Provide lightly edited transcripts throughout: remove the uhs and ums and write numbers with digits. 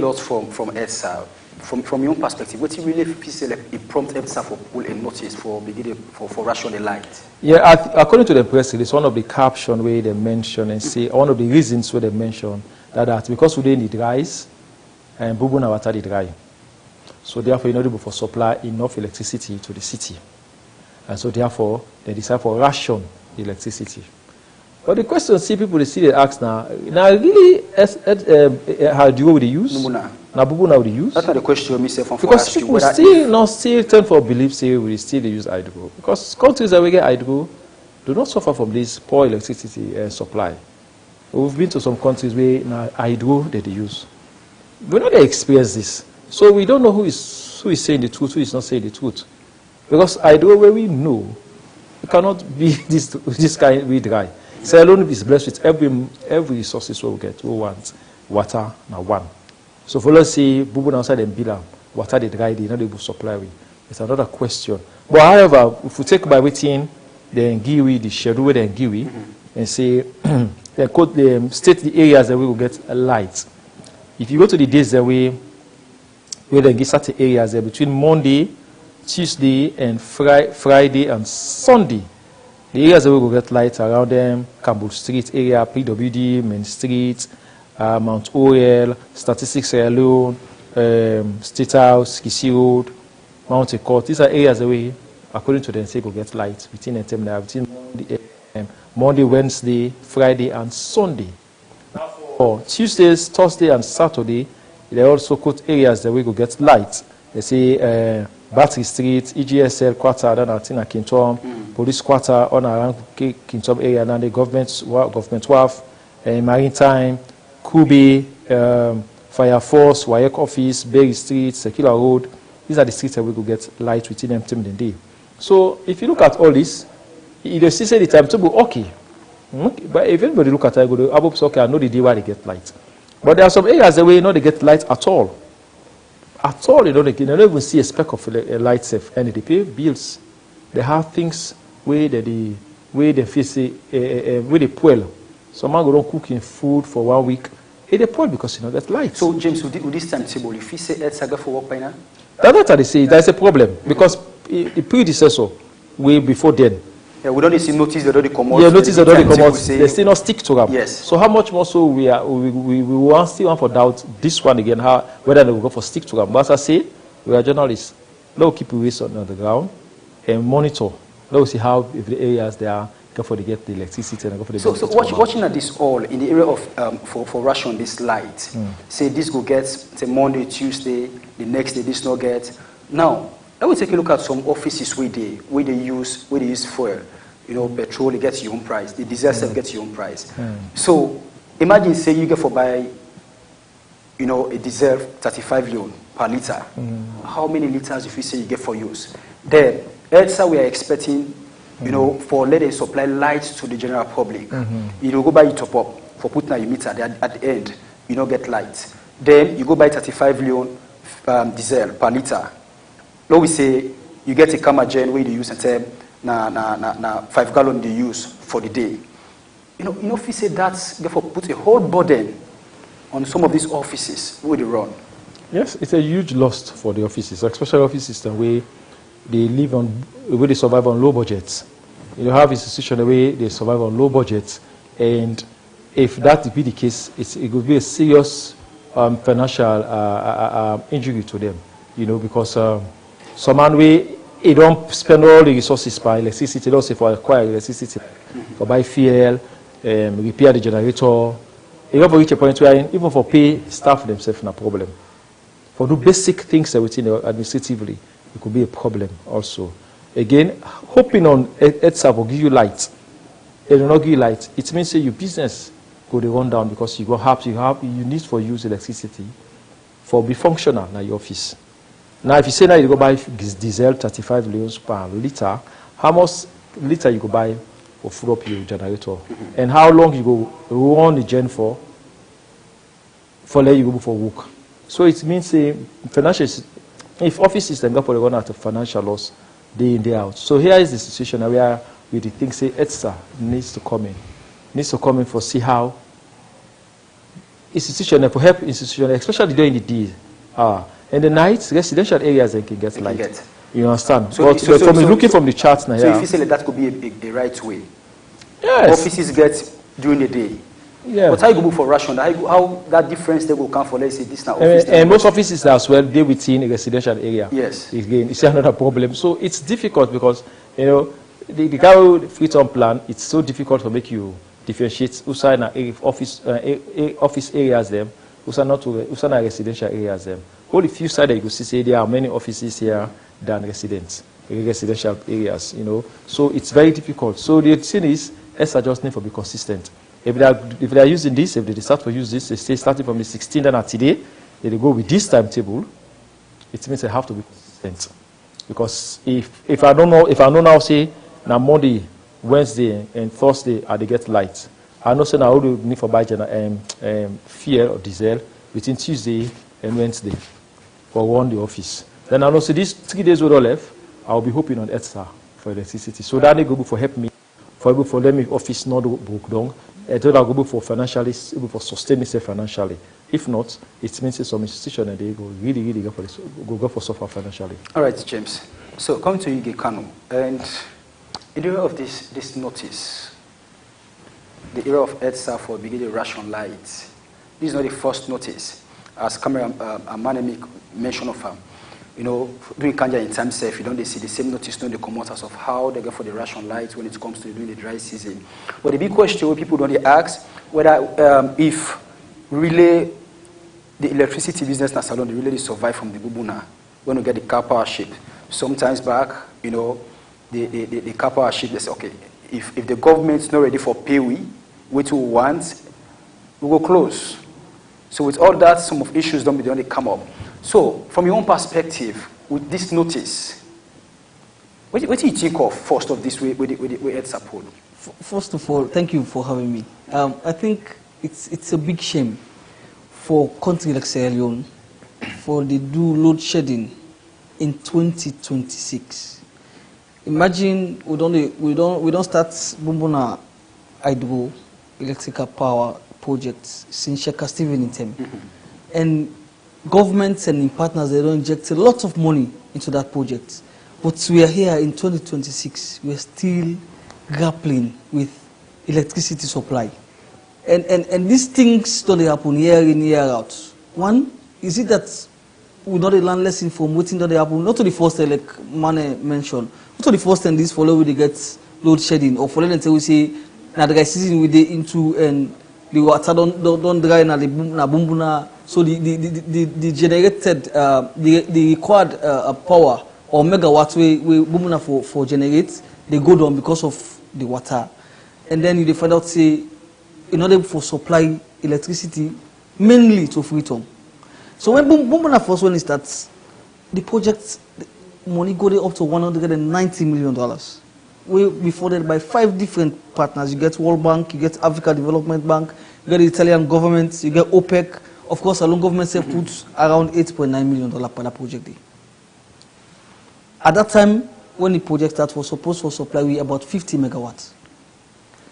lot from EDSA. From your own perspective, what you really feel like it prompt EDSA for pull a notice for beginning for ration the light? Yeah, according to the press release, one of the caption where they mention and say one of the reasons where they mention that because we need rice and bubu na water dey dry, so therefore you're not able to supply enough electricity to the city, and so therefore they decide for ration the electricity. But the question, see people they see they ask now really how do you use? Now bubu now they use? That's not the question me say from because people still tend for believe say we still use hydro because countries that we get hydro do not suffer from this poor electricity supply. We've been to some countries where now hydro that they use. We know they experience this, so we don't know who is saying the truth, who is not saying the truth, because hydro where we know it cannot be this kind we dry. So alone is blessed with every resources we get. We want water now one. So for let's say bubu outside and bila water they dry they not able to supply we. It's another question. But however, if we take by within the Ngiwi, the schedule the Ngiwi, and say they state the areas that we will get a light. If you go to the days that where they get certain areas there between Monday, Tuesday, and Friday and Sunday. The areas that we will get light around them, Campbell Street area, PWD, Main Street, Mount Oriel, Statistics alone, State House, Kisi Road, Mount Court. These are areas that we, according to them, say will get light within a time between Monday, Wednesday, Friday, and Sunday. For Tuesdays, Thursday, and Saturday, they also quote areas that we will get light. They say Battery Street, EGSL quarter, then Atina Kintom, Police quarter on around Kintom area, and the government wharf, Maritime, Kube, Fire Force, Wayek Office, Berry Street, Sekila Road. These are the streets that we could get light within them time in the day. So if you look at all this, you see say the timetable okay. But if anybody look at it, go to okay, I know the day why they get light. But there are some areas where you know they get light at all. At all, you don't even see a speck of a light safe, and they pay bills. They have things where they face where they pull. Some man go don't cook in food for 1 week. They pull because you know that light. So James, with this timetable, if you say EDSA for work by now, that's what they say. There's a problem because the predecessor way before then. Yeah, we don't see notice that already come out. Yeah, notice that already come out. They still not stick to them. Yes. So how much more so we want still want for doubt this one again, whether they will go for stick to them. But as I say, we are journalists. Let's keep waste on the ground and monitor. Let's see how if the areas they are go for to get the electricity and go for the. So watching at this all in the area of for ration this light. Say this go get say Monday, Tuesday, the next day this not get. Now let me take a look at some offices where they use fuel. You know, petrol, it gets your own price. The diesel self gets your own price. So imagine, say, you get for buy, you know, a diesel 35 loan per liter. How many liters if you say you get for use? Then, EDSA we are expecting, you know, for let us supply light to the general public. You know, go buy it top up for putting your meter at the end. You don't get light. Then you go buy 35 loan diesel per liter. Now we say you get a Camagen where you use and say na 5 gallon they use for the day. You know, if you say that's therefore put a whole burden on some of these offices where they run. Yes, it's a huge loss for the offices, especially office system where they live on, where they survive on low budgets. You have institutions where they survive on low budgets, and if that be the case, it would be a serious financial injury to them. You know, because someone way they don't spend all the resources for electricity, don't say for acquire electricity, for buy fuel, repair the generator. You have to reach a point where even for pay staff themselves, no problem. For do basic things within administratively, it could be a problem also. Again, hoping on EDSA will give you light. It will not give you light. It means your business go to run down because you need for use electricity for be functional in your office. Now, if you say now you go buy diesel 35 litres per liter, how much liter you go buy for fill up your generator, and how long you go run the gen for let you go for work. So it means financial. If office system go for the run out of financial loss day in day out. So here is the situation where we think say EDSA needs to come in for see how institution for help institution, especially during the day. In the night, residential areas they can get light. You understand? So, but looking from the charts now, so if you say that could be a right way. Yes. Offices get during the day. Yeah. But how you go for ration? How that difference they will come for, let's say, this now office. And most offices as well, they within a residential area. Yes. Again, it's another problem. So it's difficult because, you know, the guy with the free-term plan, it's so difficult to make you differentiate who's in office areas them, who's not residential areas them. Only few sides you could see there are many offices here than residential areas, you know. So it's very difficult. So the thing is, ESA just need to be consistent. If they are using this, if they start to use this, they say starting from the 16th and today, they go with this timetable, it means they have to be consistent. Because if I don't know now say now Monday, Wednesday and Thursday they get light. I know say now I would need for buy fuel or diesel between Tuesday and Wednesday for one the office. Then I know say these 3 days we all left, I will be hoping on ESA for electricity. So that they go for help me, for them if office not broke down. I thought I'll go for financially, able for sustaining itself financially. If not, it means some institution and they go really go for this, go for suffer financially. All right, James. So coming to you, Kano, and in the area of this notice, the area of EDSA for beginning ration light, this is not the first notice. As Camera Amanemi mentioned of you know, during Kanja in time safe, you don't see the same notice, the commuters of how they go for the ration lights when it comes to doing the dry season. But the big question where people don't ask whether if really the electricity business in Salon, they really survive from the bubuna when we get the car power ship. Sometimes back, you know, the car power ship, they say, okay, if the government's not ready for pay which we want, we will close. So with all that, some of issues don't come up. So, from your own perspective, with this notice, what do you think of first of this way with EDSA poll? First of all, thank you for having me. I think it's a big shame for country like Sierra Leone for they do load shedding in 2026. Imagine we don't start Bumbuna Hydro electrical power projects since Sheka Steven in them. And governments and partners, they don't inject a lot of money into that project. But we are here in 2026, we are still grappling with electricity supply. And these things don't happen year in, year out. One, is it that we not learn lesson from waiting that they happen? Not to the first time, like Mane mentioned, not to the first time this follow we get load shedding, or follow until we say, now the guy season we dey into and the water don't dry na the bumbuna. So the generated the required power or megawatts we bumbuna for generate, they go down because of the water. And then you find out say in order for supply electricity mainly to Freetown. So when bumbuna first when it starts, the project money go there up to $190 million. We be funded by 5 different partners. You get World Bank, you get Africa Development Bank, you get the Italian government, you get OPEC. Of course, alone government self puts around $8.9 million per that project. At that time, when the project started, was supposed to supply we about 50 megawatts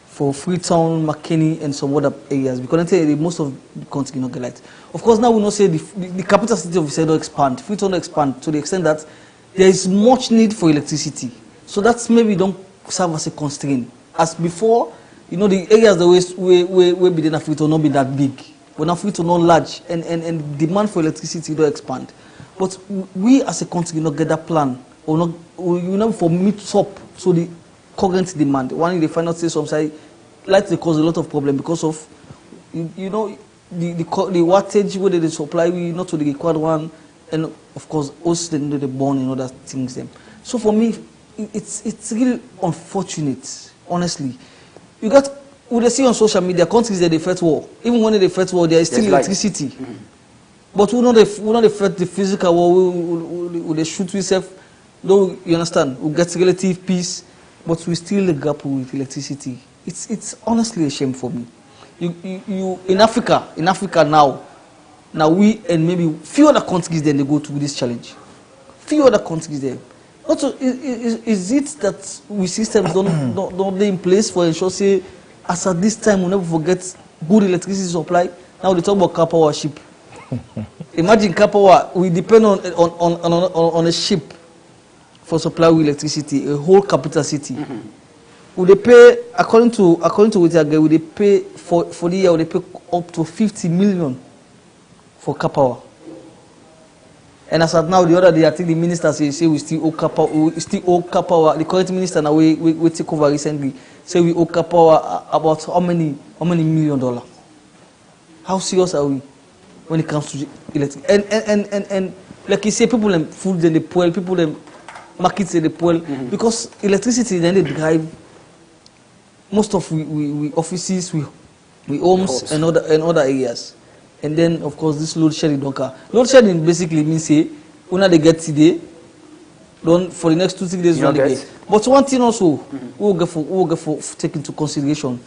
for Freetown, McKinney, and some other areas. Because most of the country cannot get light. Of course, now we know say the capital city of Freetown expand. Freetown expand to the extent that there is much need for electricity. So that's maybe don't serve as a constraint. As before, you know, the areas that we be in Africa not be that big. When Africa not large and demand for electricity don't expand. But we as a country not get that plan or not you know for meet up so the current demand. One they find out say some say light they cause a lot of problem because of you know the wattage where they supply we not to the required one and of course also they burn and other things them. So for me it's really unfortunate, honestly. You got, we see on social media, countries that they fight war. Even when they fight war, there is still electricity. But we not fight the physical war, we they shoot ourselves. Though, you understand, we get relative peace, but we still grapple with electricity. It's honestly a shame for me. You in Africa now we and maybe few other countries then they go through this challenge. Few other countries there. Also, is it that we systems don't in place for ensure say as at this time we never forget good electricity supply? Now they talk about car power ship. Imagine car power, we depend on a ship for supply with electricity, a whole capital city. Would they pay, according to what I get, would they pay for the year, would they pay up to 50 million for car power? And as of now, the other day, I think the minister say we still owe car power. The current minister now we take over recently say we owe car power about how many $1 million? How serious are we when it comes to electricity? And like you say, people them food then they poil, people them markets they poil because electricity then they drive most of we offices, we homes and other areas. And then, of course, this load shedding don't care. Load shedding basically means, say, when they get today, don't for the next 2-3 days, when they get. But one thing also, we'll get for take into consideration,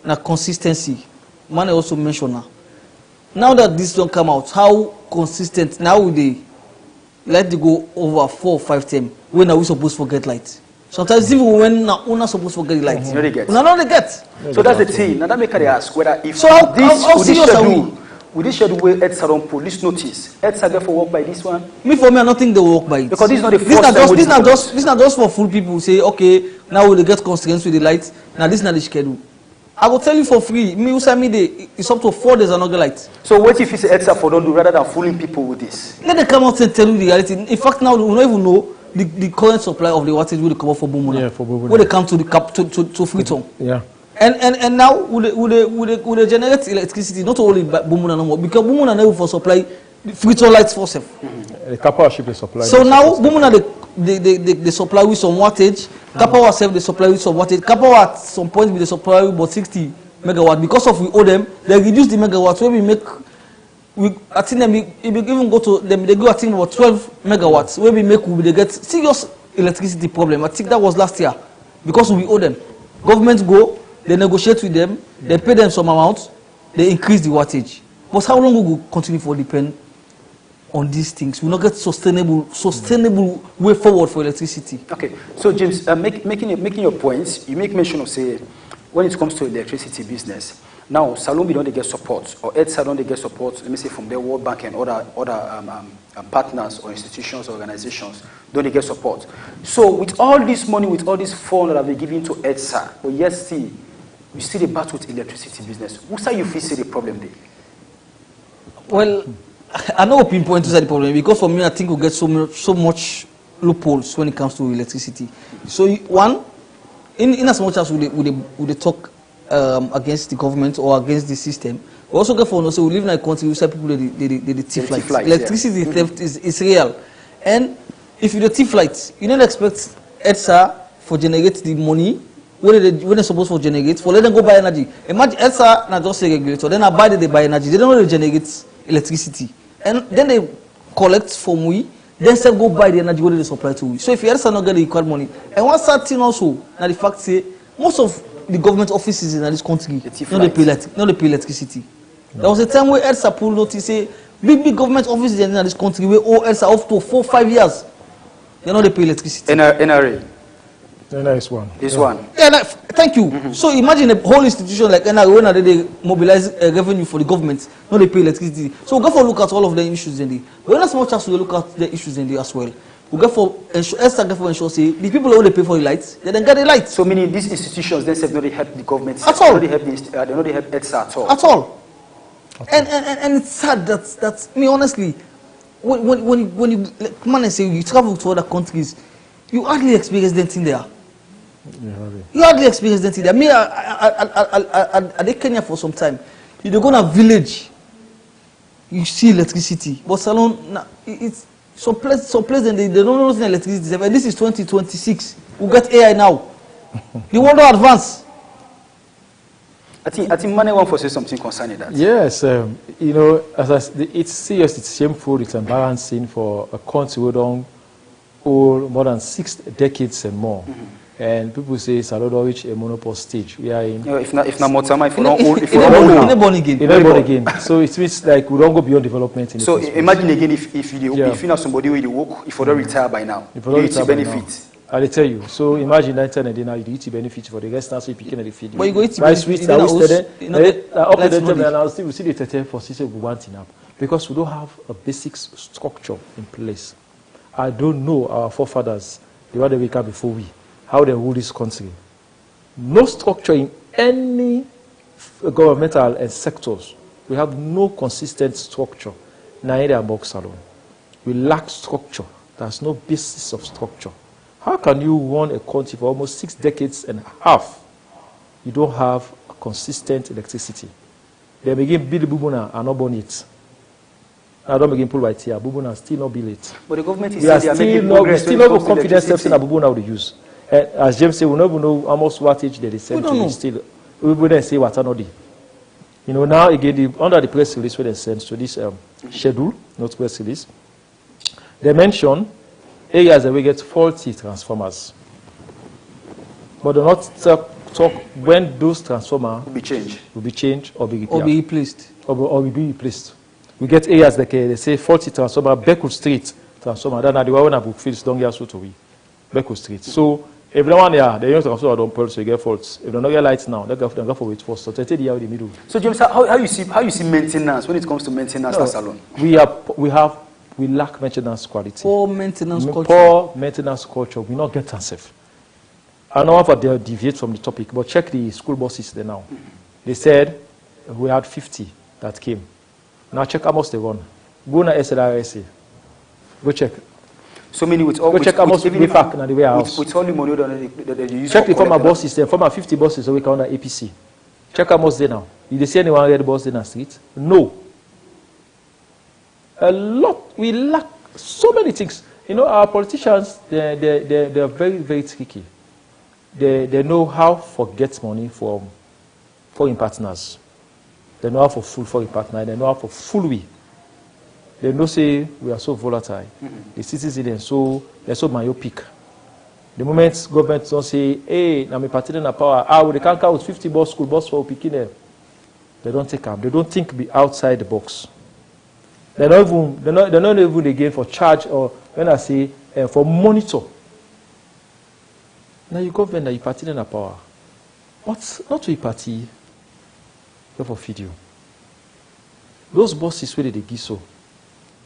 now consistency. Man, I also mentioned now that this don't come out, how consistent now will they let they go over 4 or 5 times? When are we supposed to get light? Sometimes even when we're not supposed to get light, they get. No, they get. So that's the thing. Now that make I ask whether if so how serious are we? Would this schedule where EDSA don't police notice? EDSA get for work by this one? For me, I don't think they will work by it. Because this is not the first time. This is not just for full people say, okay, now we get constraints with the lights. Now this is not the schedule. I will tell you for free. Me, you say me, it's up to 4 days and not get light. So what if it's EDSA for don't do rather than fooling people with this? Let them come out and tell you the reality. In fact, now we don't even know the current supply of the wattage will come up for Bumuna. Yeah, for Bumuna. When they come to Freetown. Yeah. And now will they generate electricity not only by Bumuna no more because Bumuna never for supply Freetown lights for self. The car power ship is supply. So now Bumuna they supply with some wattage. Car power self they supply with some wattage. Car power at some point they supply with about 60 megawatt because of we owe them. They reduce the megawatts where we make. I think them even go to them. They go I think about 12 megawatts where we make they get serious electricity problem. I think that was last year because we owe them. Government go. They negotiate with them, they pay them some amount, they increase the wattage. But how long will we continue to depend on these things? We will not get sustainable way forward for electricity. Okay, so James, making your points, you make mention of say when it comes to electricity business. Now, Salombi don't they get support, or EDSA don't they get support? Let me say from the World Bank and other partners or institutions, or organizations, don't they get support? So with all this money, with all this fund that have been given to EDSA, but yet still. You see the battle with electricity business. Who say you feel see the problem there? Well, I know pinpoint to the problem because for me, I think we get so much loopholes when it comes to electricity. So one, in as much as we talk against the government or against the system, we also get for us. So we live in a country where people they thief lights. Electricity theft is real, and if you thief lights, you don't expect EDSA for generate the money. When they're supposed to generate, for let them go buy energy. Imagine EDSA not just a regulator, then I buy they buy energy. They don't know they generate electricity. And then they collect from we, then say go buy the energy where they supply to we. So if EDSA not get the required money, and one sad thing also, now the fact say most of the government offices in this country not they pay electricity. No. There was a time where EDSA pulled notice say big government offices in this country where owe EDSA up to 4-5 years. They know they pay electricity. NRA. Nice one. This one. Yeah, thank you. So imagine a whole institution like NRA when they mobilize revenue for the government, no they pay electricity. So we go for look at all of the issues in there. But as much as we look at the issues in there as well, we go for ensure say the people who they pay for the lights, they then get the lights. So meaning these institutions themselves don't help the government at all. They don't help EDSA at all. At all. Okay. And it's sad that me honestly, when you like, man I say you travel to other countries, you hardly experience anything there. You hardly experience that there. Me, I did Kenya for some time. You go to a village, you see electricity. But Salon, it's some place and they don't know electricity. And this is 2026. We get AI now. The world will advance. I think Mane want to say something concerning that. Yes, you know, it's serious, it's shameful, it's embarrassing for a country who don't hold more than 6 decades and more. And people say Salvador reached a monopole stage. We are in. If not Motama, if we're not born again. You're not born again. So it means like we don't go beyond development. So imagine again if you know somebody who you work, if you don't retire by now, you need to benefit. I tell you. So imagine that and then now you eat benefit for the rest now, so you pick the feed. But you go eat buy sweets that we up to the time and I'll still see the tete for we want enough. Because we don't have a basic structure in place. I don't know our forefathers, the one that we come before we, how they rule this country. No structure in any governmental sectors. We have no consistent structure. Neither box alone. We lack structure. There's no basis of structure. How can you run a country for almost 6 decades and a half? You don't have a consistent electricity. They begin build Bubuna and not burn it. I don't begin pull right here. Bubuna still not build it. But the government is saying they are making progress. We still have confidence in Bubuna will use. As James said, we never know how much wattage they send to still. We wouldn't say what another. You know, now again, under the press release where they send to this schedule, not press release, they mention areas that we get faulty transformers. But do not talk when those transformers will be changed or be repaired. Or be replaced. Or will be replaced. We get areas like they say faulty transformer, Beckle Street transformer. Then the one book fields don't get so to we. Beckle Street. So if the one here, they use transformer don't pull, so you get faults. If they don't get lights now, they go for it first. So 30 the in the middle. So James, how you see maintenance when it comes to maintenance as alone? We lack maintenance quality. Poor maintenance culture. Poor maintenance culture. We not get safe. I know if they deviate from the topic, but check the school buses there now. They said we had 50 that came. Now check how much they run. Go na SLRSA. Go check. So many with all. Go check how much we pack in the warehouse. With all the money that they use. Check the former buses there. Former 50 buses so we count the APC. Check how much they now. Did they see anyone red bus in the street? No. A lot. We lack so many things. You know, our politicians, they're very, very tricky. They know how to forget money from foreign partners. They know how to fool foreign partners. They know how to fool we. They know say we are so volatile. The citizens they're so myopic. The moment government don't say, hey, now me party in power, they can't count 50 bus school bus for Pikine. They don't take them. They don't think be outside the box. They're not even again for charge or when I say for monitor. Now you government that you party in power. But not to a party, for feed you. Those buses where they give so.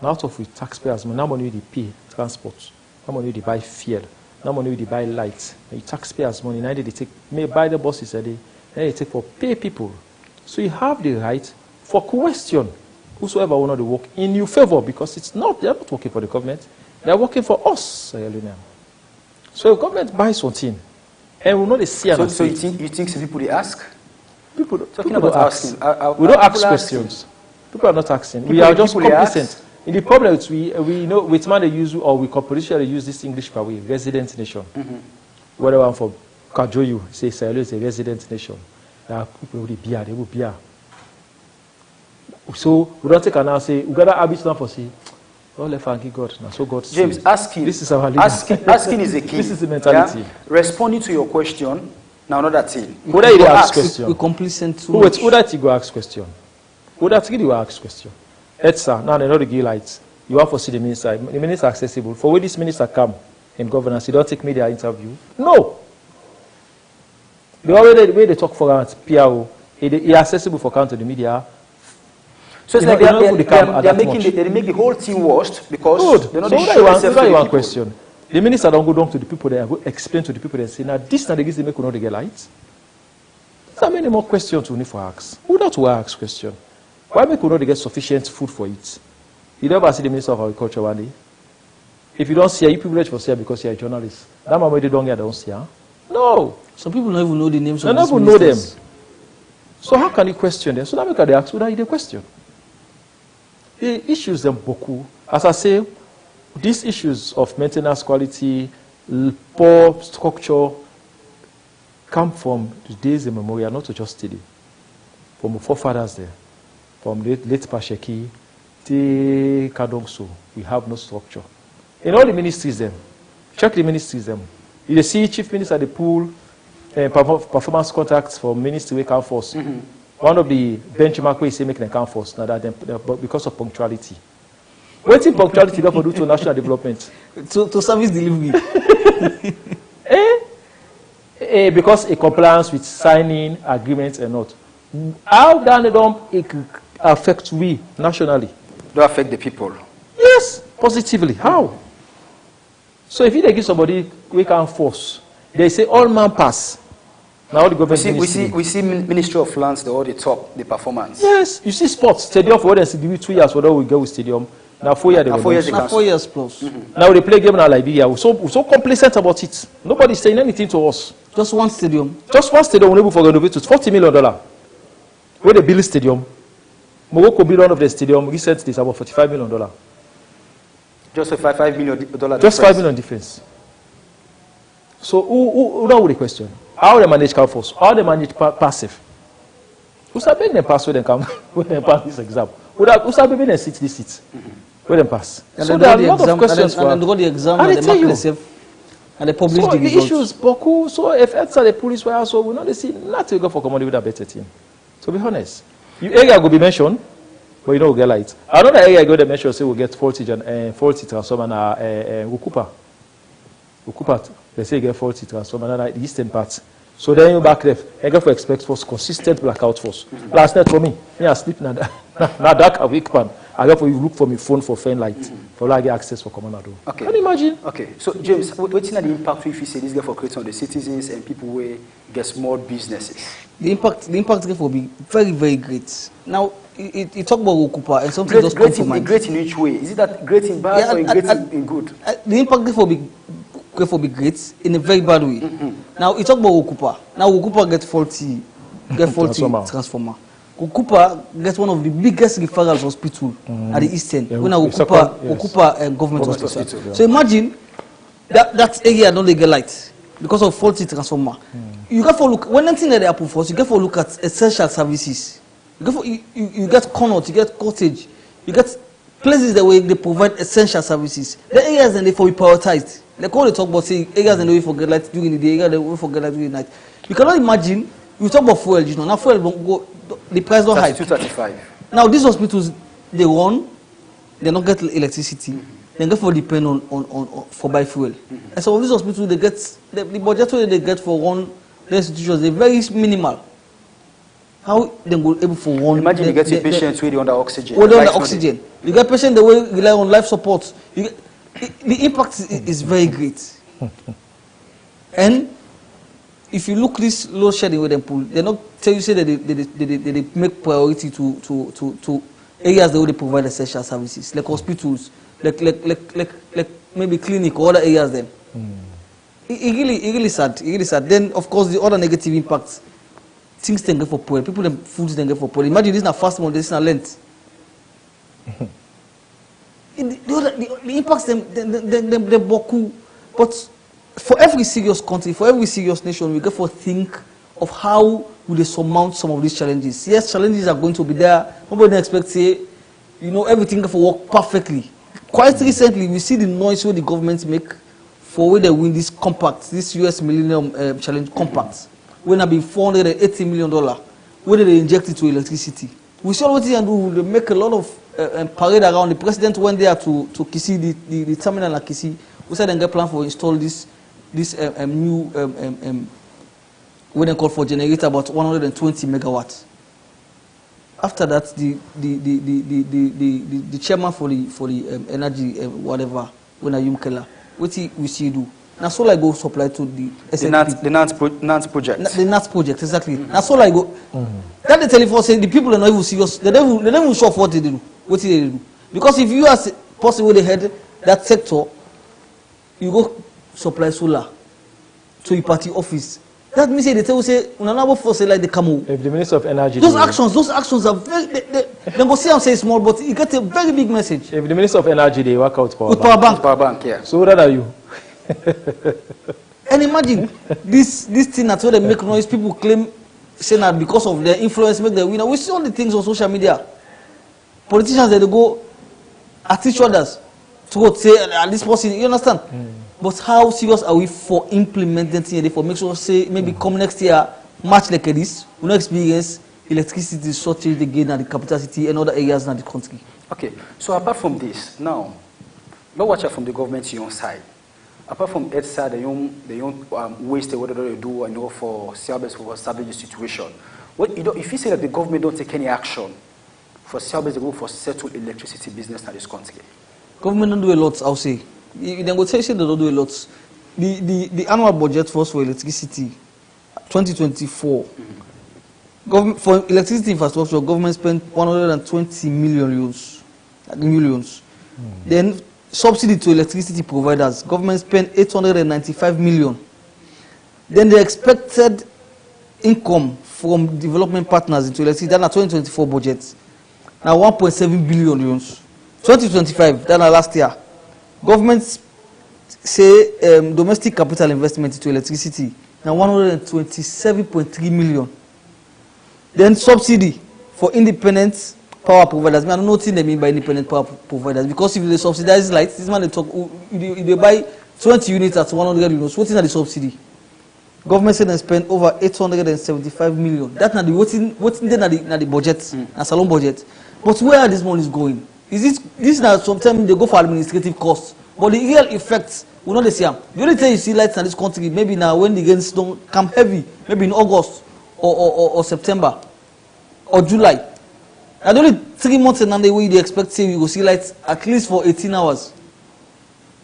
Now out of with taxpayers, now money they pay transport, now money they buy fuel, now money they buy lights. Now you taxpayers money, now they take may buy the buses a day, then they take for pay people. So you have the right for question whosoever want to work in your favor because it's not they're not working for the government, they're working for us. So if government buys something and we know they see so you think some people they ask? People talking about asking. We don't ask questions. People are not asking. We are just complacent. In the problem is we know which man they use or we corporation they use this English power resident nation. Whether one for Kajoyu say Sierra Leone is a resident nation. People will be they will be. So we don't take an answer. We gotta habit now for say. Oh, let thank God. Now so God. James, asking. This is our asking is a key. This is the mentality. Yeah? Responding to your question. Now another thing. Who that you ask question? We complacent too much. Who that you go ask question? Who that you ask question? Sir, now they know the gay lights. You have to see the minister. The minister accessible. For where this minister come in governance, you don't take media interview. No. The way they talk for PRO, he accessible for count to the media. So it's like they make the whole thing worst because they're not so one question. The minister don't go down to the people there and go explain to the people there and say, now this now they give them make not get lights. There are many more questions we need to ask. Who not to ask question? Why make we not get sufficient food for it? You never see the Minister of Agriculture one day. If you don't see her, you privilege for see her because you're a journalist. That man they don't get don't see her. No. Some people don't even know the names of these ministers. They don't even know them. So how can you question them? So that make they ask, who that they question? The issues them beaucoup. As I say, these issues of maintenance quality, poor structure, come from the days immemorial, not to just today. From the forefathers there. From the late Pasheki, the Kadongso, we have no structure. In all the ministries them, check the ministries them. You see chief minister they pull performance contracts for ministry we can force. One of the benchmark we say making a can force now that because of punctuality. What is punctuality therefore do to national development? To service delivery. Because a compliance with signing agreements and not. How then it affect we nationally? Don't affect the people. Yes, positively. How? So if you give somebody we can force, they say all man pass. Now the government we see Ministry of Lands, all the top, the performance. Yes, you see sports stadium for what they 2 years. Whether we go with stadium now 4 years. Now 4 years plus. Now they play game in Liberia. We're so complacent about it. Nobody's saying anything to us. Just one stadium. Just one stadium. We're able to renovate to $40 million. Where they build stadium, Morocco built one of the stadium recently. It's about $45 million. Just a $5 million difference. Just $5 million difference. So who now the question? How they manage car force? How they manage passive? Who's making them pass when they come when they pass this exam? Who's making them sit this seat? When they pass? And so there are a lot of questions. And then they got the exam and they mark themselves and they publish the results. Issues, Boku. So if outside the police were also, we not see nothing go for commodity with a better team. To be honest, your area will be mentioned, but you know we get light. Another area go to mention say we get faulty transformer na Ukupa. They say you get faulty transformer na the eastern part. So then you back left, I get for expect force consistent blackout force. Last night for me I sleep na dark a week pan. I got for you look for my phone for fan light for like get access for command door. Okay. Can you imagine? Okay. So James, what's the impact if you say this guy for creating on the citizens and people who get small businesses? The impact will be very, very great. Now you talk about Okupa and something just come to mind. Great in which way? Is it that great in bad or great in good? The impact will be great in a very bad way. Now you talk about Okupa. Now Okupa get faulty transformer. Okupa gets one of the biggest referral hospital at the eastern. When Okupa government hospital. Yeah. So imagine that area don't get light because of faulty transformer. You get for look when anything that they happen for us, you get for look at essential services. You get Connaught, you get Cottage, you get places that where they provide essential services. The areas and they for be prioritized. Like all they talk about say areas and they forget light during the day, areas they will forget light during the night. You cannot imagine. You talk about fuel, you know. Now fuel don't go. The price don't hike. 235. Now these hospitals they run, they don't get electricity. They get for depend on for buy fuel. And some of these hospitals they get the budget they get for run the institutions they're very minimal. How they go able for one? Imagine you get a patient who under oxygen. Under oxygen. You get patient that will rely on life support. The impact is very great. And if you look this load shedding with them pull, they not tell you say that they make priority to areas that they provide essential services like hospitals, like maybe clinic or other areas then. It really sad. It really sad. Then of course the other negative impacts. Things they get for poor. People them foods they get for poor. Imagine this is not fast month, this is not Lent. The impacts them boku. But for every serious country, for every serious nation, we get to think of how will they surmount some of these challenges. Yes, challenges are going to be there. Nobody expects everything to work perfectly. Quite recently, we see the noise where the government make for where they win this compact, this US Millennium Challenge compact. When I be $480 million, where they inject it to electricity. We saw what they do. They make a lot of parade around. The president went there to Kisi, the terminal at Kisi. We said they get plan for install this new what they call for generator about 120 megawatts. After that, the chairman for the energy whatever when I Keller, what we see do. Now so I go supply to the NANS project. The NANS project, exactly. Now so I go. That the telephone say the people are not even serious. They don't even show what they do. What they do. Because if you as possible the head that sector, you go supply solar to your party office. That means they tell you say unanabo for say like the camo. If the Minister of Energy. Those actions are very. They go see and say small, but you get a very big message. If the Minister of Energy they work out with power bank, yeah. So what are you? And imagine this thing that's where they make noise. People claim say that because of their influence make them winner. We see all the things on social media. Politicians they go at each others to go say this person. You understand? But how serious are we for implementing it? For make sure say maybe come next year match like this. We no experience electricity shortage again at the capital city and other areas in the country. Okay. So apart from this, now, not watch out from the government to your side. apart from EDSA, the young waste what they do, for Selbes for salvage the situation. What if you say that the government don't take any action for Selbes to go for settled electricity business in this country? Government don't do a lot, I'll say. Then go say they don't do a lot. The annual budget for electricity, 2024. For electricity infrastructure, government spent 120 millions. Then subsidy to electricity providers, government spent 895 million. Then the expected income from development partners into electricity, that's 2024 budget. Now 1.7 billion euros. 2025, that's last year. Government say domestic capital investment into electricity, now 127.3 million. Then subsidy for independent power providers. I don't know what they mean by independent power providers, because if they subsidize lights, this man they talk, if they buy 20 units at 100 euros, what is the subsidy? Government said they spend over 875 million. That's not the what's in the budget, a salon budget. But where are this money is going? Is this now sometimes they go for administrative costs, but the real effects will not the same. The only time you see lights in this country, maybe now when the gains don't come heavy, maybe in August or September or July. And only 3 months and the way they expect say we will see lights at least for 18 hours.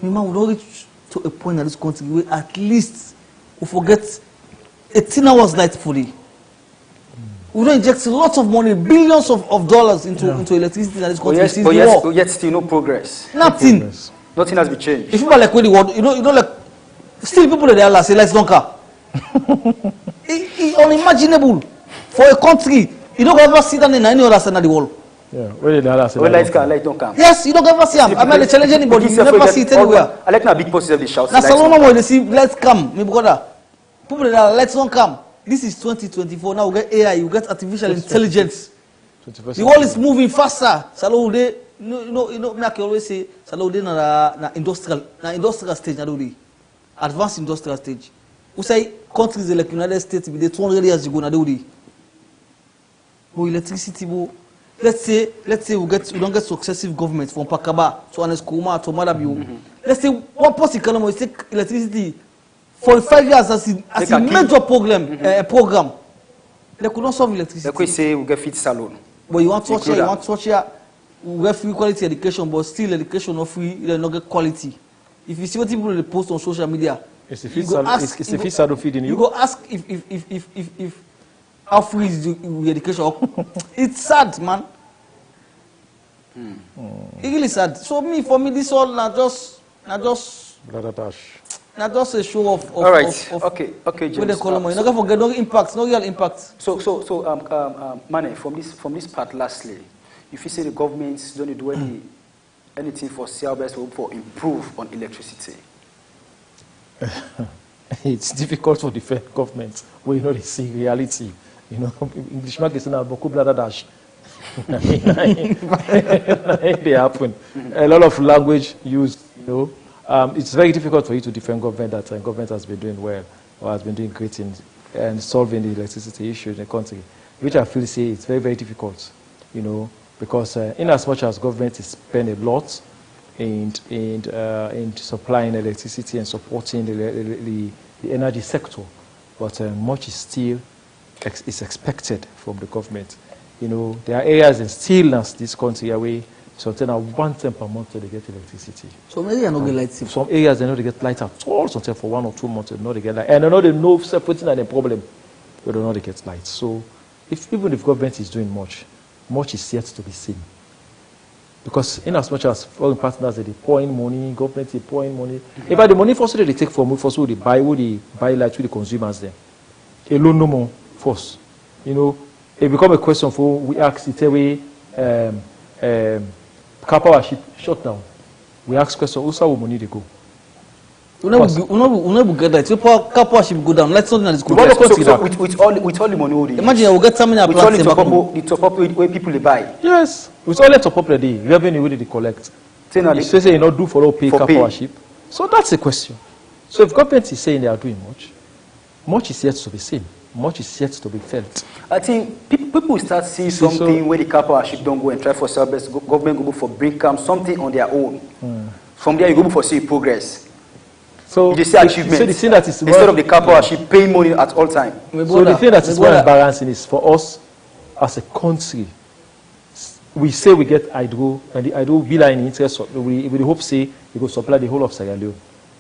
We man will not reach to a point in this country where at least we forget 18 hours light fully. We don't inject lots of money, billions of dollars into electricity in this country. But yet still no progress. Nothing. Nothing has been changed. If you like when the world, you know like still people that are say lights don't come. It's unimaginable for a country. You don't ever see that in any other side of the world. Yeah, where the other when lights don't come. Yes, you don't ever see them. I mean, they challenge anybody. You never see it anywhere. I like now big posts of the shout. Now, Salona when they see lights come, my brother. People that are lights don't come. This is 2024. Now we get AI, you get artificial intelligence. The world is moving faster. Salona, you know, me I can always say, Salona na industrial stage now do advanced industrial stage. We say countries like United States, with the 200 years ago now do electricity, let's say we don't get successive government from Pakaba to Aneskuma to Madabio. Let's say one person can take electricity for 5 years as a major program. They could not solve electricity. They could say we get fit salon. But you want to touch here, we get free quality education, but still education not free, they don't get quality. If you see what people post on social media, it's a fit salon feeding you. You go ask if how free is the education? It's sad, man. It's really sad. So for me, this all not just a show of. All right. Okay, James. Where they call them, you not forget no impact, no real impact. So, Mane, from this part, lastly, if you say the governments don't do anything for Selbes for improve on electricity. It's difficult to defend government when you know they see reality. You know, English market is now beaucoup bladder dash. They happen. A lot of language used. You know, it's very difficult for you to defend government that government has been doing well or has been doing great in solving the electricity issue in the country, which I feel say it's very difficult. You know, because in as much as government is spending a lot in supplying electricity and supporting the energy sector, but much is still is expected from the government. You know, there are areas in stillness this country where something at 1 time per month they get electricity. So maybe they not get light. Some areas they know they get light at all, something for 1 or 2 months they know they get light. And they know they know separating and a problem, but they know they get light. So even if government is doing much is yet to be seen. Because in as much as foreign partners they pour in money, government they pour in money. If the money first they take from first they buy light to the consumers then. Alone no more. Force, you know, it become a question for we ask it away. Car power ship shut down. We ask question, who's our money they go? We never get that. So car power ship go down. Let's not that is good. With all the money, imagine I will get terminal plants. The top up where people they buy. Yes, with all the top up the day, revenue where they collect. You say you not do for all pay car power ship. So that's the question. So if government is saying they are doing much is yet to be seen. Much is yet to be felt. I think people start seeing something where the car power ship don't go and try for service. Government go for bring come something on their own. From there you go for see progress. So you see achievement. So the thing that is instead of the car power, she paying money at all time. So the thing that is more embarrassing is for us as a country. We say we get hydro, and the hydro will in interest. We hope say we go supply the whole of Sierra Leone.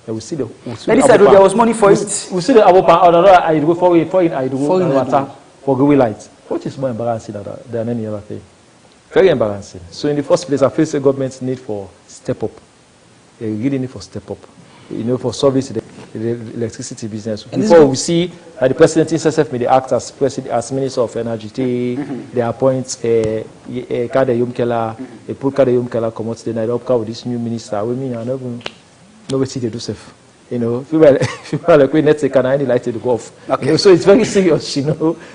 And we see the. There was money for it. We see the another hydro for hydro for growing light. What is more embarrassing than any other thing? Very embarrassing. So in the first place, I feel the government's need for step up. They really need for step up. For service the electricity business. And before we see the president himself may act as president, as minister of energy, they appoint Kade Yomkela, they put Kade Yomkela come out the night up with this new minister. We mean I never know what they do safe. People like we net can only light to go off. Okay. So it's very serious,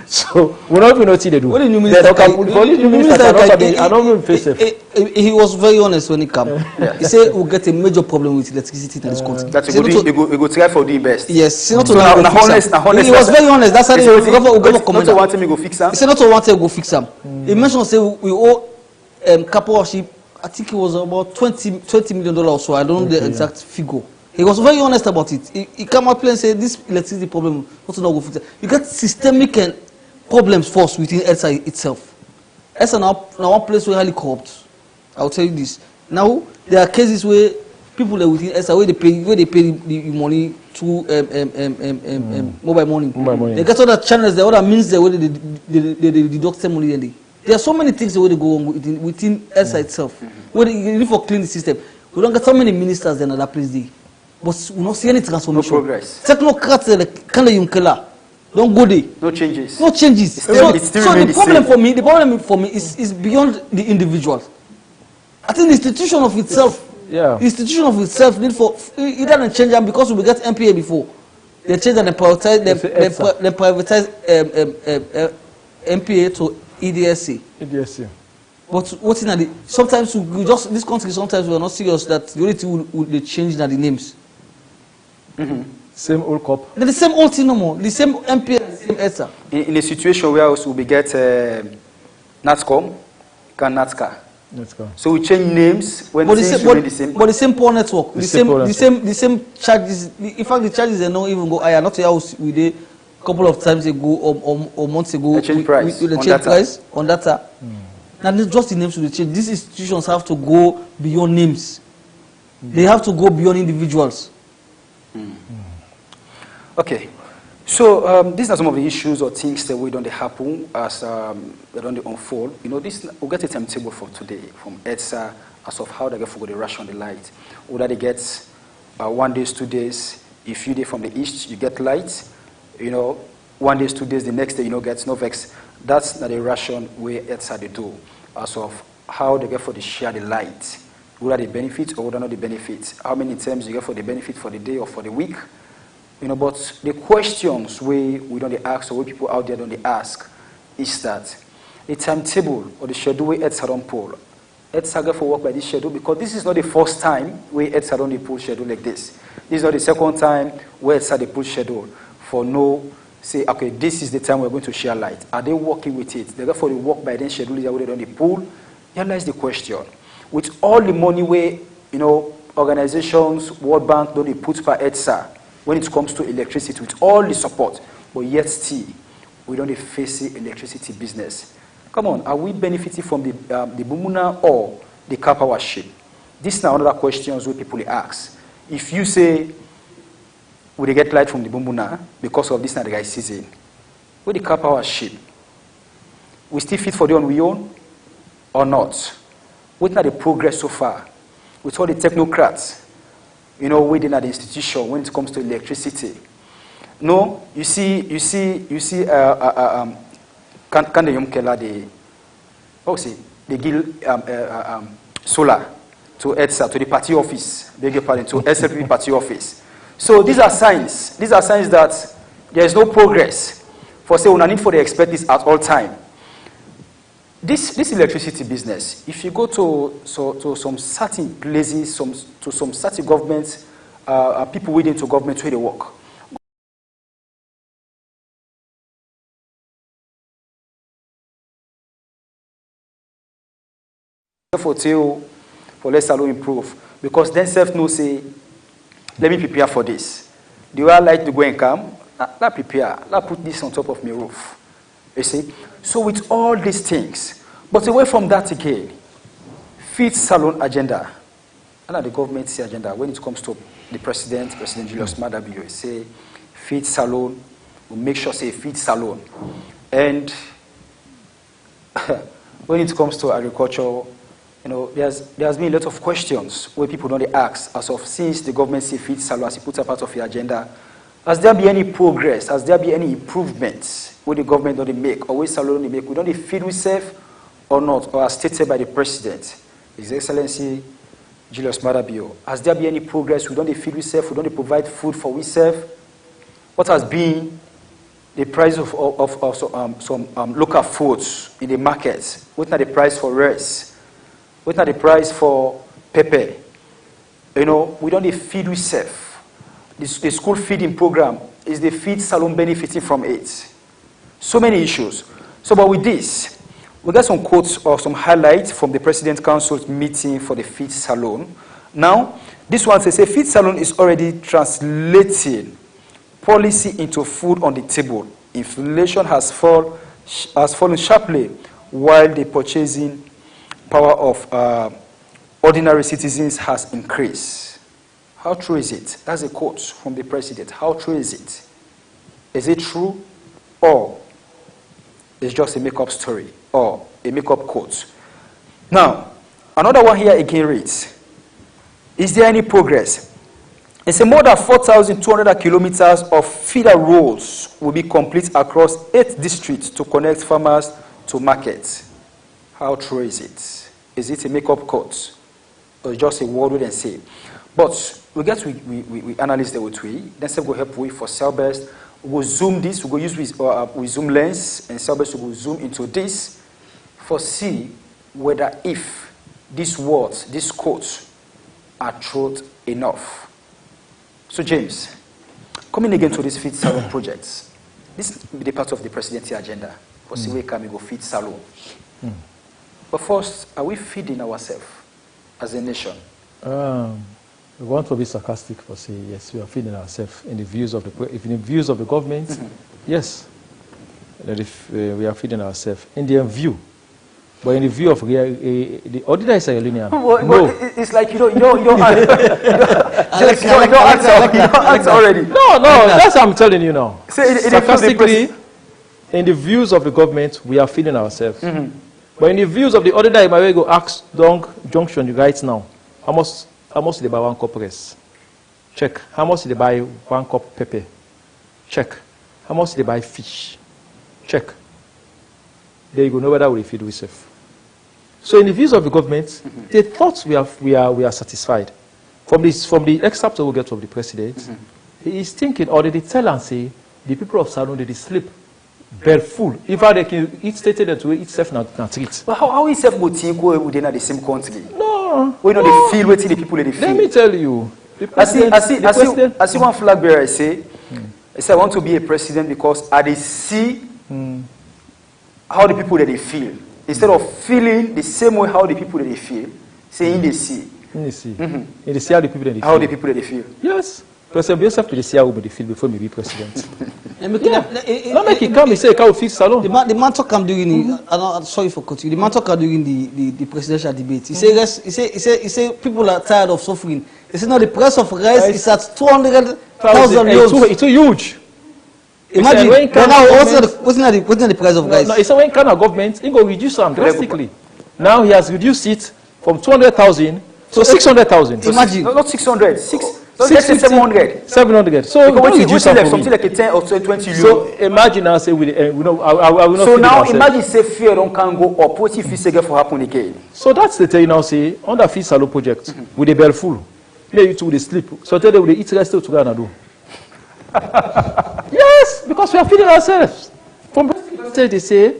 So we don't even know what they do. What the new minister? I don't even face it. He was very honest when he came. Yeah. He said we'll get a major problem with electricity in this country. That we go try for the best. Yes, he was very honest. That's how he not to want him to go fix him. He said not to want him to go fix him. He mentioned say we owe couple of sheep. I think it was about $20 million or so. I don't know the exact figure. He was very honest about it. He came out and said this electricity problem not to go fix it. You get systemic problems first within EDSA itself. EDSA now one place where highly corrupt. I'll tell you this. Now there are cases where people are within EDSA where they pay the money through mobile money. They get other channels, there other means there where they deduct some money. There are so many things where they go on within EDSA itself. Where they need for clean the system. We don't get so many ministers in that place there. But we don't see any transformation. No progress. Technocrats like Kanda Yunkela don't go there. No changes. No changes. So the problem for me is beyond the individual. I think the institution of itself, the institution of itself need for either they change them because we get MPA before. They change and they privatize MPA to EDSC. EDSC. But what's in the sometimes we just this country sometimes we are not serious that the only thing they change the names. Same old cop. They're the same old thing no more. The same MP and the same EDSA. In a situation where else we get NATSCOM, NATSCA. So we change names when the same. But the same poor network. The same charges. In fact, the charges are not even go higher. Not else we did a couple of times ago or months ago. The change price. The change price on data. Now just the names will change. These institutions have to go beyond names. They have to go beyond individuals. Okay, so these are some of the issues or things that we don't happen as they don't unfold. This we'll get a timetable for today from EDSA as of how they get for the ration the light. Whether they get 1 day, 2 days. If you day from the east, you get light. 1 day, 2 days. The next day, gets no vex. That's not the ration where EDSA they do as of how they get for the share the light. Whether the benefits or whether not the benefits. How many times you get for the benefit for the day or for the week. But the questions we don't ask or what people out there don't ask is that the timetable or the schedule where EDSA don't pull. EDSA get for work by this schedule because this is not the first time where EDSA don't pull schedule like this. This is not the second time where EDSA they pull schedule for say, okay, this is the time we're going to share light. Are they working with it? They get for the work by then schedule is where they don't pull. Here lies the question. With all the money where, organizations, World Bank don't put per EDSA, when it comes to electricity, with all the support, but yet still, we don't face the electricity business. Come on, are we benefiting from the Bumuna or the car power ship? This is another questions where people ask. If you say, will they get light from the Bumuna because of this dry season? With the car power ship, we still fit for the on we own or not? What's not the progress so far? With all the technocrats, within the institution when it comes to electricity. No, you see, Kande Yomkela, they give solar to EDSA, to the party office, beg your pardon, to SLP party office. So these are signs that there is no progress. For say, we need for the expertise at all time. This electricity business, if you go to some certain places, to some certain governments, people within to government where they work. For let's allow improve because then self know say Let me prepare for this. Do I like to go and come? Let prepare. Let put this on top of my roof. You see? So with all these things, but away from that again, feed salon agenda. And the government's agenda, when it comes to the President Julius Maada Bio, say feed salon, we'll make sure say feed salon. And when it comes to agriculture, there's been a lot of questions where people don't ask, as of since the government say feed salon, as it puts a part of the agenda, has there been any progress? Has there been any improvements where the government don't make, or where salon don't make? We don't feed we safe or not, or as stated by the President, His Excellency Julius Maada Bio. Has there been any progress? We don't feed we safe, we don't provide food for we safe. What has been the price of some local foods in the markets? What are the price for rice? What are the price for pepper? We don't feed we safe. The school feeding program is the feed salon benefiting from it. So many issues. So, but with this, we got some quotes or some highlights from the President Council's meeting for the feed salon. Now, this one says, feed salon is already translating policy into food on the table. Inflation has fallen sharply, while the purchasing power of ordinary citizens has increased. How true is it? That's a quote from the President. How true is it? Is it true, or it's just a make-up story, or a make-up quote? Now, another one here again reads, is there any progress? It's a more than 4,200 kilometers of feeder roads will be complete across 8 districts to connect farmers to markets. How true is it? Is it a make-up quote, or just a word we then say? But we analyze the way. Then say we help for cell best. We will zoom this. We will use with zoom lens, and cell best we will zoom into this for see whether if these words, these quotes, are true enough. So James, coming again to this feed salon projects, this will be the part of the presidency agenda. For see where can we go feed salon. But first, are we feeding ourselves as a nation? We want to be sarcastic for say yes, we are feeding ourselves in the views of the government. Yes, we are feeding ourselves in their view, but in the view of the ordinary Sierra no, it's like you don't answer already. No, that's what I'm telling you now. Sarcastically, in the views of the government, we are feeding ourselves. But in the views of the ordinary, my way go ask Dong Junction right now. How much did they buy 1 cup rice? Check. How much did they buy 1 cup pepper? Check. How much did they buy fish? Check. There you go. Know whether we feed we safe. So in the views of the government, they thought we are satisfied. From the excerpt we get from the president, he is thinking, or did they tell and say the people of Salon they sleep bed full. In fact, they can eat stated to eat self and treat. But how is self motive within the same country? No. We know they feel waiting the people they feel. Let me tell you. I see one flag bearer I say, I want to be a president because I see how the people that they feel. Instead of feeling the same way how the people that they feel, saying they see. In the sea. In the sea how the people that they feel. How the people that they feel. Yes. President Biosaf to the sea how they feel before me be president. Not make it come and say I can't fix salon. The man talk I'm doing sorry for cutting you. The man talk I'm doing the presidential debate. He say people are tired of suffering. He said no, the price of rice is at 200,000 euros. It's too huge. Imagine what's the price of rice? No, it's when kind of government he go reduce them drastically. Now he has reduced it from 200,000 to 600,000. Imagine. Not 600. 700. 700. So we don't reduce something like a 10 or 20 euros. So imagine now say I will not. So now imagine say fear don't can go up. What if it's again for happen again? So that's the thing you now say on the feed salon project with the bell full. You two they sleep. So tell them they eat rest to go and do. Yes, because we are feeding ourselves. From they say,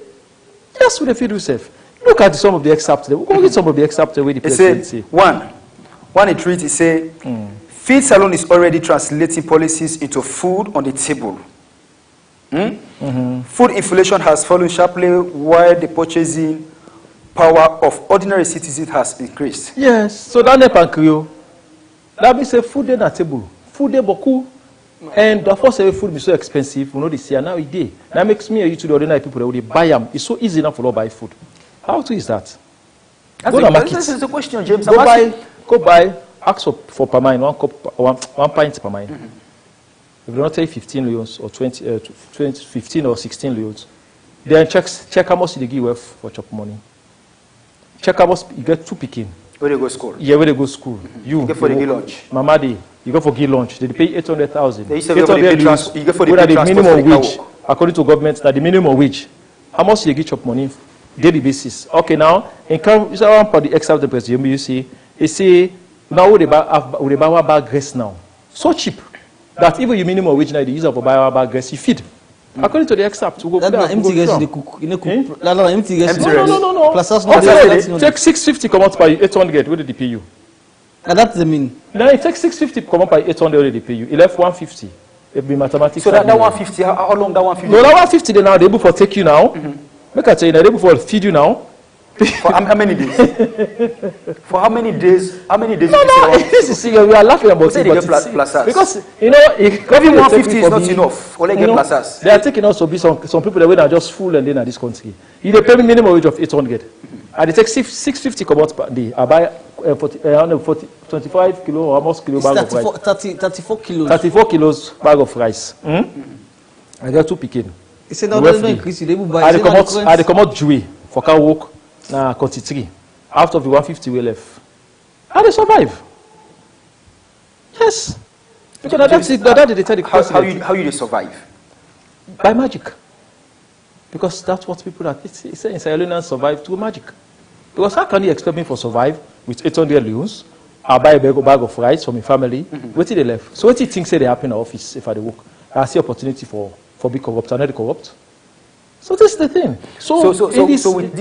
yes, we feed ourselves. Look at some of the excerpts. We'll go read some of the excerpts where the president say. One it reads, it say, feed salon is already translating policies into food on the table. Food inflation has fallen sharply while the purchasing power of ordinary citizens has increased. Yes, so that NEP and Creole, that means say food on the table. food there boku. And the first food is so expensive, we know this year now it day. That makes me and you to the ordinary people that would buy them. It's so easy now for buy food. How to is that? This is the question, James. Go buy, ask for per mine, one pint per mine. If they don't take 15 loads or 20, 15 or 16 loads, then check how much they give for chop money. Check how much you get 2 picking. Where they go school? Yeah, where they go school. You go for the lunch. Mama day, you go for lunch. They pay 800,000. They say you go for the minimum wage. According to government, that the minimum wage. How much you get chop money? Daily basis. Okay, now in you say one for the extra the president, you see, they say now they buy one bag grass now. So cheap that even your minimum wage now they use up for buy one bag grass, you feed. According to the excerpt, that's not empty gas they cook. You know, cook. No, empty gas. No. Plus that's not take 650 come out by 800. What did they pay you? And that's the mean. Now you take 650 come out by 800. What did they pay you? You left 150. It be mathematics. So that 150. How long that 150? No, that 150 they now they able for take you now. Make I tell you, they able for feed you now. For how many days? For how many days? How many days? No, this is we are laughing about it, but because you know, every 150 is not enough. Only get plasas. They are taking also be some people that are just full and then at this country. You pay me minimum wage of 800. And they take 650 come out per day. I buy 25 kilo or almost kilo bag of rice. 34 kilos. 34 kilos bag of rice. I get 2 picking. He said, no, there's no increase. They will buy. I come out Jewy for car walk. Nah, 43. Out of the 150 we left. How they survive? Yes. Because that's it. That they tell the president. How you survive? By magic. Because that's what people are saying. Sierra Leoneans survive through magic. Because how can you expect me to survive with 800 leons? I buy a bag of rice from my family. What did they left? So what do you think say they happen in the office if I work? I see opportunity for being corrupt. I'm not corrupt. So this is the thing. So with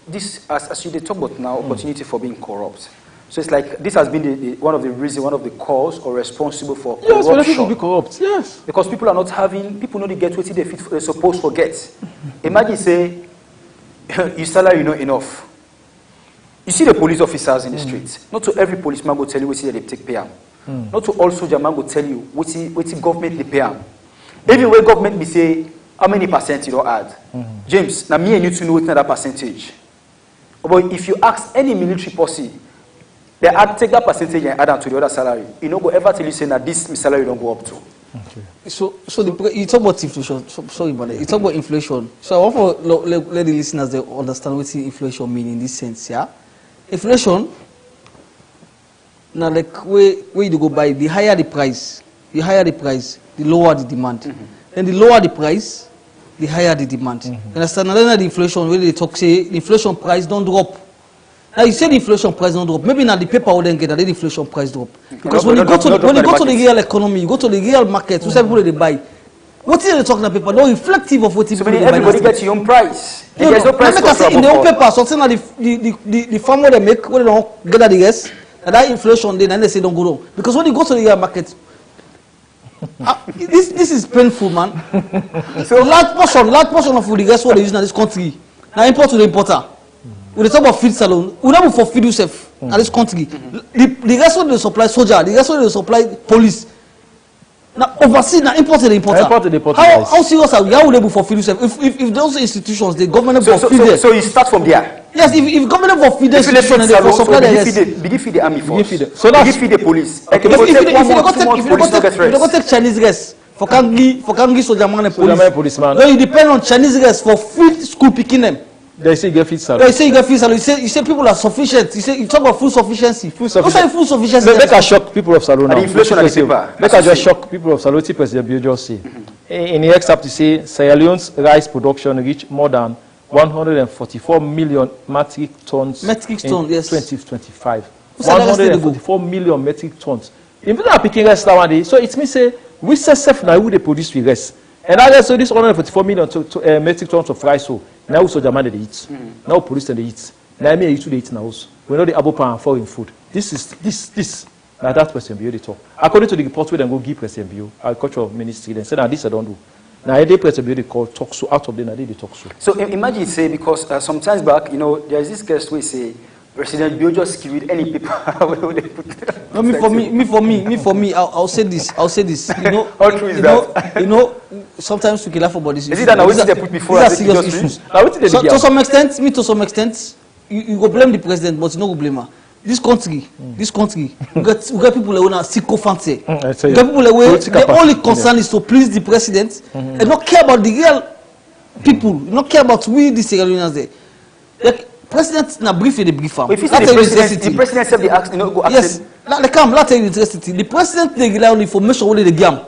this as you talk about now, opportunity for being corrupt. So it's like this has been one of the reasons, one of the cause or responsible for corruption. Yes, when people be corrupt. Yes, because people are not having. People know they get what they're supposed to get. Imagine say your salary not enough. You see the police officers in the streets. Not to every policeman will tell you what they take pay them. Not to all soldier man will tell you what government they pay them. Even when government be say how many percent you don't add. James, now me and you to know that percentage. But if you ask any military posse, they take that percentage and add them to the other salary. You don't go ever tell you say that this salary don't go up to. Okay. So you talk about inflation. Sorry about that. You talk about inflation. So I want to let the listeners they understand what inflation mean in this sense. Yeah, inflation. Now, like where you go buy, the higher the price, the lower the demand. Then the lower the price, the higher the demand. You understand? And then the inflation, when they talk, say the inflation price don't drop. Now you say the inflation price don't drop. Maybe now the paper wouldn't get that the inflation price drop. Because when you go to the real economy, you go to the real market, you say people they buy. What is they talking about paper? No reflective of what people they buy. Everybody gets your own price. There's no price control. In their own paper, something like the farmer they make, when they don't get that the rest, and that inflation then they say don't go down. Because when you go to the real market, this is painful, man. So large portion of food, guess what they use in this country? Now import to the importer. When they talk about feed salon, we don't for feed yourself in this country. The rest of the supply soldier, the rest of the supply police. Now overseas, now import to the importer. How serious are we? How would they for feed yourself? If those institutions, the government for feed them. So you start from there. Yes, if government for feed the institution and they for supply the rest. Begin feed the army first. So begin feed the police. Okay, if you don't take Chinese rest for Kangi soldier man and policeman, then you depend on Chinese rest for feed school picking them. They say you get feed salary. They say you get feed salary. You say people are sufficient. You talk about food sufficiency. Food sufficiency. Make I shock people of Salone now. Inflation at the paper. Make I just shock people of Salone. President Bill just say. In the excerpt, he say Sierra Leone's rice production reached more than 144 million metric tons in 2025. 144 million metric tons. If they are picking rice nowadays, so it means say we self now we produce with rice. And I guess so this 144 million metric tons of rice. So now we so demand they eat. Now police and they eat. Now me eat to they eat now. We know the able pan foreign food. This. Now that President Bio they talk. According to the report we then go give President Bio, Agriculture Ministry, then say now this I don't do. Now they President Bio they call talk so out of them now they talk so. So imagine say because sometimes back, there is this case we say President Bill just killed any people. No, for me, I'll say this. You know, how true is that? You know, sometimes we can laugh about this. Is it that now they put before? These are serious issues. To some extent, you go blame the president, but you no go blame her. This country, we get people who are sycophants. We get people who the only concern is to please the president and not care about the real people, not care about we the Sierra Leoneans there. Like, president na brief the brief am. If you say the president said the ask, you know, go ask. Yes, they come. Let's tell you the The president they rely on information only the game.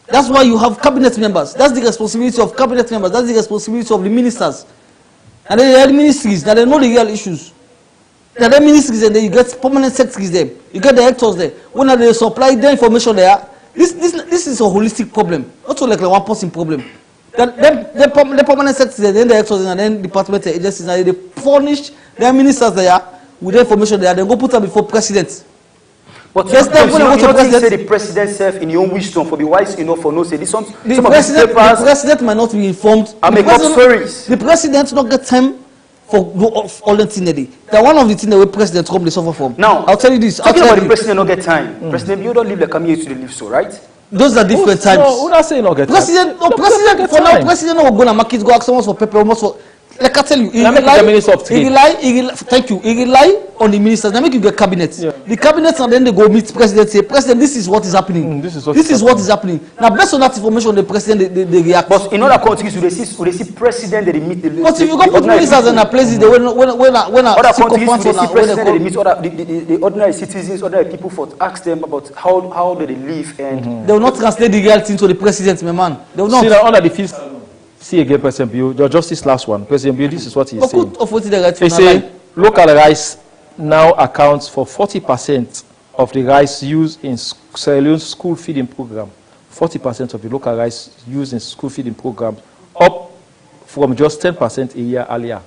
That's why you have cabinet members. That's the responsibility of cabinet members. That's the responsibility of the ministers. And then the ministries, now they know the real issues. Now the ministries and then you get permanent secretaries there. You get directors there. When they supply the information there, this is a holistic problem. Not only like a one person problem. The permanent secretaries, then the directors and then department agencies, and they furnish their ministers there with the information there. They go put them before president. But you don't say the president self in your own wisdom for be wise enough for no say this some the president might not be informed. I make up stories. The president not get time for all the things they. That one of the things the president come they suffer from. Now I'll tell you this. Talking about the president not get time. President, you don't live like I'm here to live so, right? Those are different times. No, we're not saying not get time. President for now, president not go to market, go ask someone for paper, almost for. Like I tell you, he rely on the ministers. They make you get cabinet. Yeah. The cabinet and then they go meet president. Say, President, this is what is happening. This is what is happening. Now, based on that information, the president they react. But in other countries, they see president they meet. But if you go put ministers in a place, they when other countries they see president they meet the ordinary citizens, ordinary people for to ask them about how do they live and they will not translate the reality into the president, my man. They will not. See now under the field. See again, President Bio, just this last one. President Bio, this is what he's saying. He say local rice now accounts for 40% of the rice used in Sierra Leone's school feeding program. 40% of the local rice used in school feeding programs, up from just 10% a year earlier.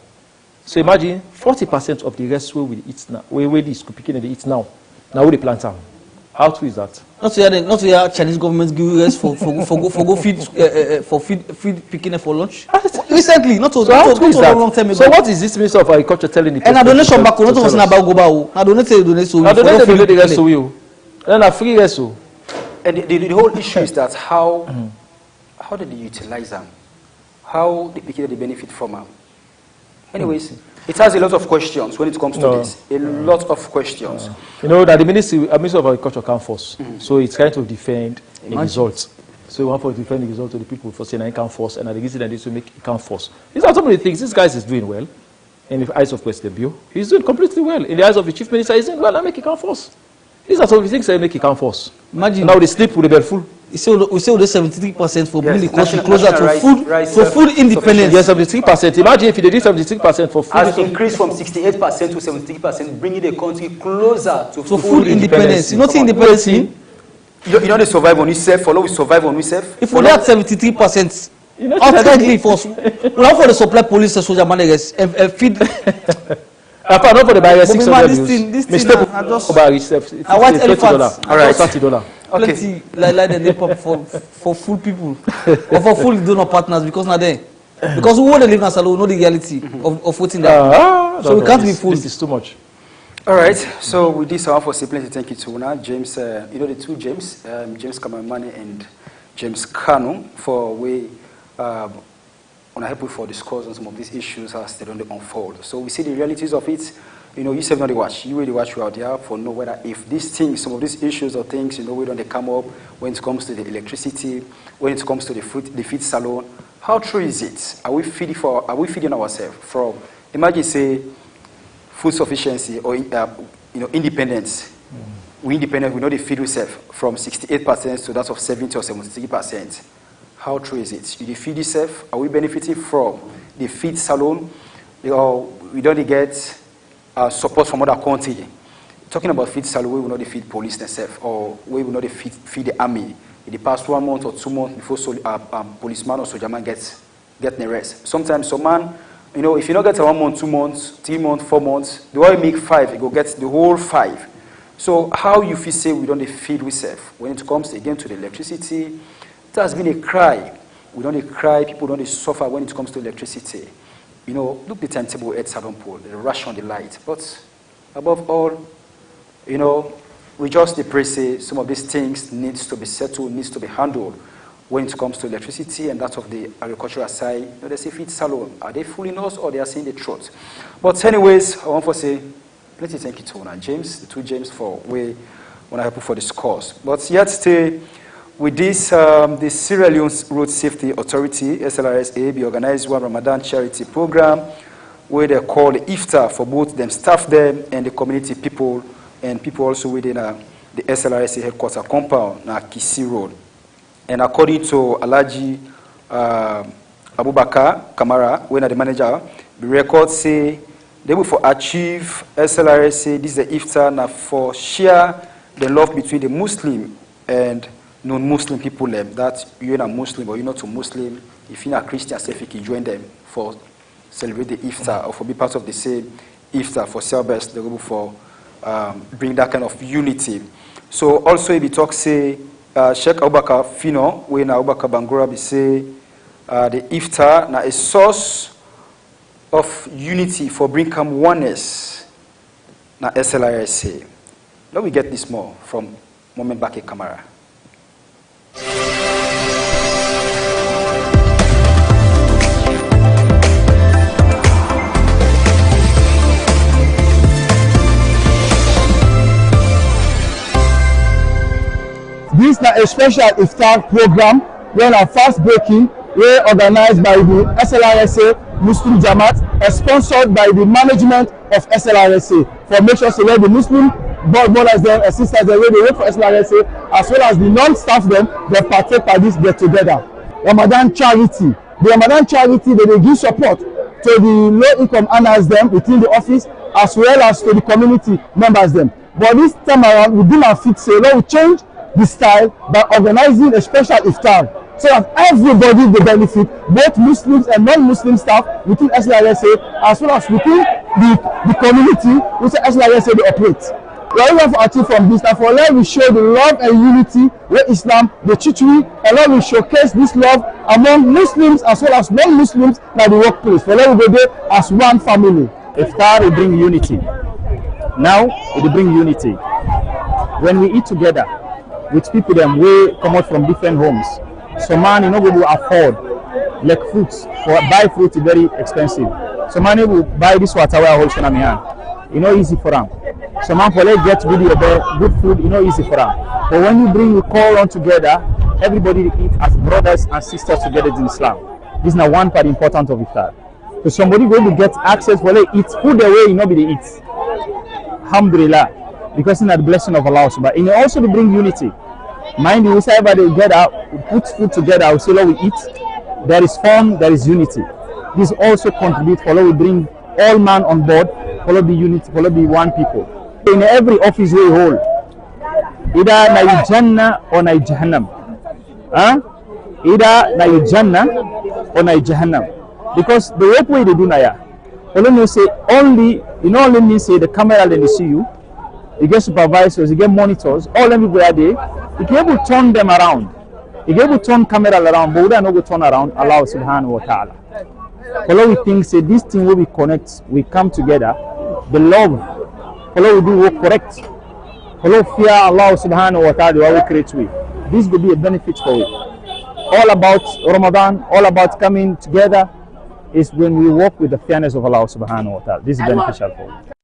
So imagine 40% of the rice we eat now, where the school picking they eat now. Now we plant them. How true is that? Not to hear Chinese government give us for feed picking for lunch. Recently, not so long time ago. So what is this Minister of Agriculture telling the president? And a donation back, not to about go I donate the rest to you. And a free rest. And the whole issue is that how did they utilize them? How the people they benefit from them? Anyways. It has a lot of questions when it comes to this. A lot of questions. You know that the Ministry of Agriculture can't force. So it's trying to defend the results. So we want to defend the results to the people for saying I can't force, and the reason that this will make it can't force. These are some of the things. This guy is doing well. In the eyes of President Bio, he's doing completely well. In the eyes of the Chief Minister, he's doing well. I make it can't force. These are some of the things that make it can't force. Imagine now they sleep with the bed full. We say the 73% for bringing the country closer to food independence. Yes, 73%. Imagine if you did 73% for food. Has increased from 68% to 73%, bringing the country closer to food independence. You know what independence mean? You know they survive on itself, follow we survive on itself. If we had 73%, outrightly for the supply police and soldier managers and feed. Not for the buyer 600 this thing I want elephants. All right, $30. Plenty like the pop for full people or for full donor partners because now there because we want to live in Salou know the reality of what's in there. So we can't be full. This is too much. All right. So with this, I want for simply to thank you to Una, James. You know the two James, James Kamamani and James Kanu for we. On a help for discuss on some of these issues as they don't unfold. So we see the realities of it. You know, you say not the watch. You really watch you out there for know whether if these things, some of these issues or things, you know, where don't they come up when it comes to the electricity, when it comes to the feed salon. How true is it? Are we feeding ourselves from? Imagine say food sufficiency or independence. We independent. We know they feed ourselves from 68% to that of 70 or 73%. How true is it? You feed yourself? Are we benefiting from the feed salon? Or we don't get support from other countries? Talking about feed salon, we will not feed police themselves, or we will not feed the army. In the past 1 month or 2 months before policeman or soldier man get the rest. Sometimes some man, you know, if you not get 1 month, 2 months, 3 months, 4 months, the way you make 5, you go get the whole 5. So how you feel say we don't feed ourselves when it comes again to the electricity? It has been a cry. We don't cry. People don't suffer when it comes to electricity. you know, look the timetable at Southern Pole, the rush on the light. But above all, you know, we just pray say some of these things needs to be settled, needs to be handled when it comes to electricity and that of the agricultural side. You know, they say feed salon. Are they fooling us or they are saying the truth? But anyways, I want to say plenty thank you to Una James, the two James for we want to help you for this course. But yet stay with this, the Sierra Leone Road Safety Authority, SLRSA, be organized one Ramadan charity program where they call the iftar for both them staff them and the community people and people also within the SLRSA headquarters compound na Kisi Road. And according to Alaji Abubakar Kamara, when the manager, the record say they will for achieve SLRSA, this is the iftar na for share the love between the Muslim and non-Muslim people that you're not Muslim or you're not a Muslim, if you're not Christian, say if you join them for celebrate the iftar or for be part of the same iftar for service, they go for bring that kind of unity. So also if you talk say Sheikh Abubakar Fino, when Abubakar Bangura be say the iftar na a source of unity for bring come oneness na SLRSA. Let me get this more from Mohamed Bake Kamara. This is a special iftar program when our fast breaking were organized by the SLRSA Muslim Jamaat and sponsored by the management of SLRSA for make sure so that the Muslim brothers them and sisters them where they work for SLRSA as well as the non-staff them they partake by this get together. Ramadan charity. The Ramadan charity they give support to the low-income earners them within the office as well as to the community members them. But this time around we do not fix say we change the style by organizing a special iftar so that everybody will benefit, both Muslims and non-Muslim staff within SLRSA as well as within the community which SLRSA they operate. What we want to achieve from this and for let we show the love and unity where Islam, the Chichri, and let we showcase this love among Muslims as well as non-Muslims in the workplace. For let we go there as one family. Iftar will bring unity. Now it will bring unity. When we eat together with people them we come out from different homes. So man you know we will afford like fruits for buy fruit is very expensive. So man will buy this water where I hold in my hand. You know easy for them. So man for let get good food, you know easy for them. But when you bring the call on together, everybody eat as brothers and sisters together in Islam. This is now one part important of iftar. So somebody going to get access for let eat food the way you know be they eat. Alhamdulillah. Because it's not the blessing of Allah. But it also to bring unity. Mind you, whoever they get out, put food together, we say we eat. There is fun, there is unity. This also contributes for we bring all man on board, follow the unity, follow the one people. In every office we hold, either na Jannah or na Jahannam. Either na Jannah or na Jahannam. Because the work way they do na ya, only say only, you know only mean say the camera then they see you. You get supervisors, you get monitors, all them people are there. You can able to turn them around. You can able to turn camera around, but we don't know to turn around Allah subhanahu wa ta'ala. Follow we think say this thing where we connect, we come together, the love, follow we do work correct. Follow fear Allah subhanahu wa ta'ala the way we create we. This will be a benefit for it. All about Ramadan, all about coming together is when we work with the fairness of Allah subhanahu wa ta'ala. This is beneficial for it.